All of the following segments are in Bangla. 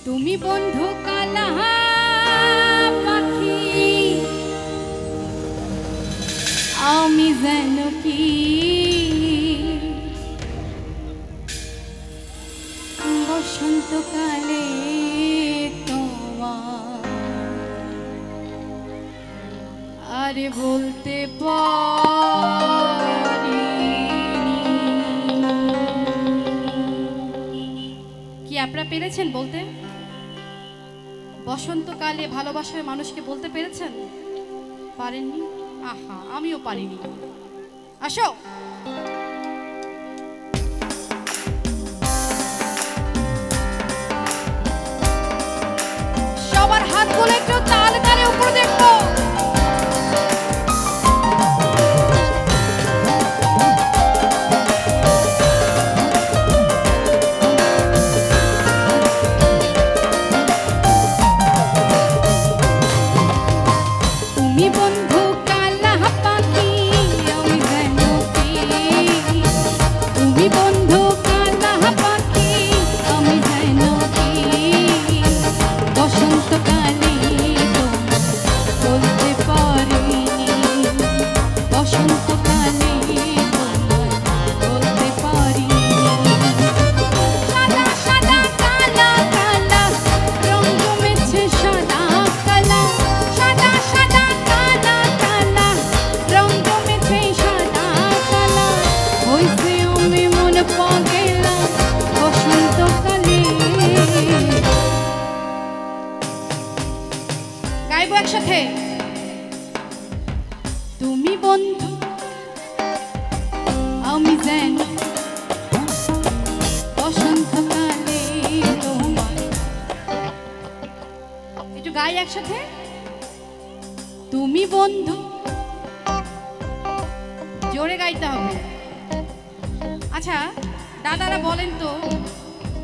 তুমি বন্ধু কালা পাখি, আমি যেন কি বসন্তকালে তোমার আরে বলতে পারি। কি আপনারা পেরেছেন বলতে? বসন্তকালে ভালোবাসার মানুষকে বলতে পেরেছেন? পারেননি? আহা, আমিও পারিনি। আসো সবার হাতগুলো একটু তালে তালে উপরে দেখো। তুমি বন্ধু কালা পাখি, আমি যেন কি। তুমি বন্ধু কালা পাখি, আমি যেন কি বসন্তকালে বলতে পারিনি। বসন্তকালে বলতে পারিনি। সাদা সাদা কালা কালা রং জমেছে সাদা কালা। সাদা সাদা কালা কালা রং জমেছে সাদা কালা। হইছে আমি মন পাগলা বসন্তকালে। গাইবো একসাথে। তুমি বন্ধু আমি যেন বসন্তকালে তোমার। একটু গাই একসাথে। তুমি বন্ধু, জোরে গাইতে হবে। আচ্ছা দাদারা বলেন তো,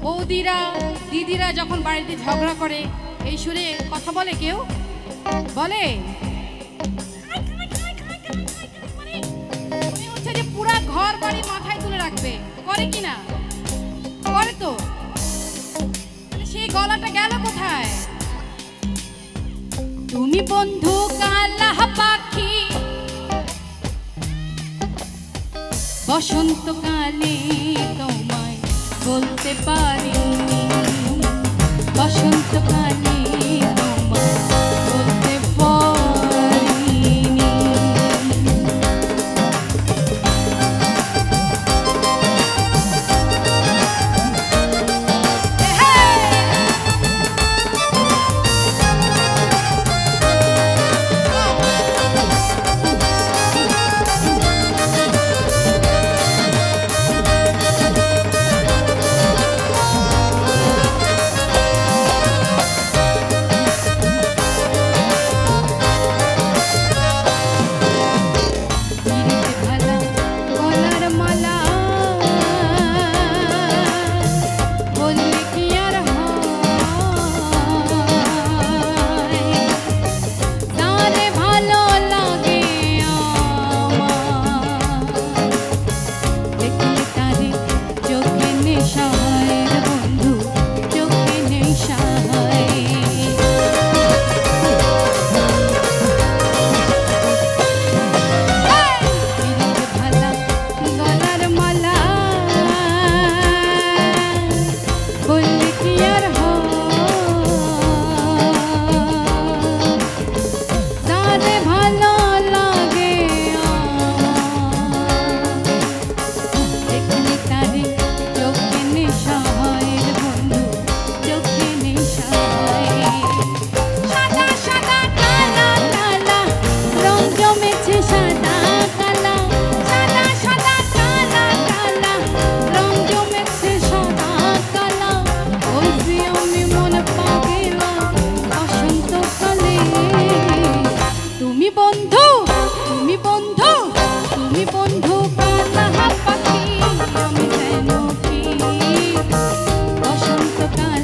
বৌদিরা দিদিরা যখন বাড়িতে ঝগড়া করে এই সুরে কথা বলে? কেউ বলে? মনে হচ্ছে যে পুরা ঘর বাড়ি মাথায় তুলে রাখবে। করে কিনা? করে তো। সেই গলাটা গেল কোথায়? তুমি বন্ধু কালা পাখি, বসন্তকালে তোমায় বলতে পারিনি। বসন্তকালে তোমায় বলতে পারিনি। কালা